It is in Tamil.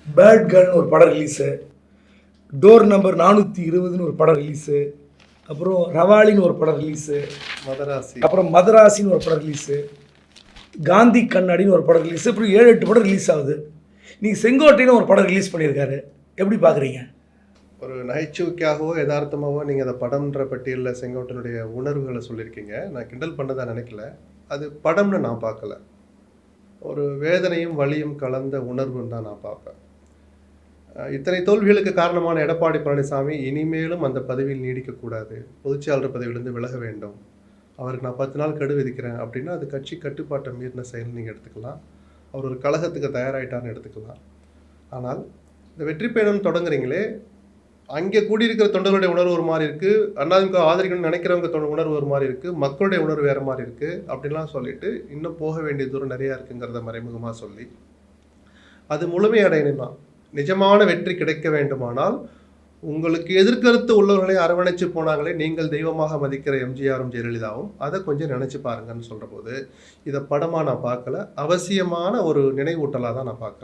பேட் கேர்ள்னு ஒரு படம் ரிலீஸு, டோர் நம்பர் 420ன்னு ஒரு படம் ரிலீஸு, அப்புறம் ரவாலின்னு ஒரு படம் ரிலீஸு, மதராசி, அப்புறம் மதராசின்னு ஒரு படம் ரிலீஸு, காந்தி கண்ணாடின்னு ஒரு படம் ரிலீஸு, இப்படி 7-8 படம் ரிலீஸ் ஆகுது. நீங்கள் செங்கோட்டைன்னு ஒரு படம் ரிலீஸ் பண்ணியிருக்காரு, எப்படி பார்க்குறீங்க? ஒரு நகைச்சுவைக்காகவோ யதார்த்தமாகவோ நீங்கள் அதை படம்ன்ற பட்டியலில் செங்கோட்டனுடைய உணர்வுகளை சொல்லியிருக்கீங்க. நான் கிண்டல் பண்ணதான் நினைக்கல. அது படம்னு நான் பார்க்கல. ஒரு வேதனையும் வலியும் கலந்த உணர்வுன்னு தான் நான் பார்ப்பேன். இத்தனை தோல்விகளுக்கு காரணமான எடப்பாடி பழனிசாமி இனிமேலும் அந்த பதவியில் நீடிக்கக்கூடாது, பொதுச்செயலாளர் பதவியிலிருந்து விலக வேண்டும், அவருக்கு நான் 10 நாள் கெடு விதிக்கிறேன் அப்படின்னா அது கட்சி கட்டுப்பாட்டை மீறின செயல் நீங்கள் எடுத்துக்கலாம். அவர் ஒரு கழகத்துக்கு தயாராகிட்டார்னு எடுத்துக்கலாம். ஆனால் இந்த வெற்றி பயணம் தொடங்குறீங்களே, அங்கே கூடியிருக்கிற தொண்டர்களுடைய உணர்வு ஒரு மாதிரி இருக்குது, அதிமுக ஆதரிக்கணும்னு நினைக்கிறவங்க உணர்வு ஒரு மாதிரி இருக்குது, மக்களுடைய உணர்வு வேறு மாதிரி இருக்குது அப்படின்லாம் சொல்லிட்டு இன்னும் போக வேண்டிய தூரம் நிறையா இருக்குங்கிறத மறைமுகமாக சொல்லி அது முழுமையடையணும்னா, நிஜமான வெற்றி கிடைக்க வேண்டுமானால் உங்களுக்கு எதிர்கருத்து உள்ளவர்களை அரவணைச்சு போனாங்களே, நீங்கள் தெய்வமாக மதிக்கிற எம்ஜிஆரும் ஜெயலலிதாவும், அதை கொஞ்சம் நினச்சி பாருங்கன்னு சொல்கிற போது இதை படமாக நான் பார்க்கல, அவசியமான ஒரு நினைவூட்டலாக தான் நான் பார்க்குறேன்.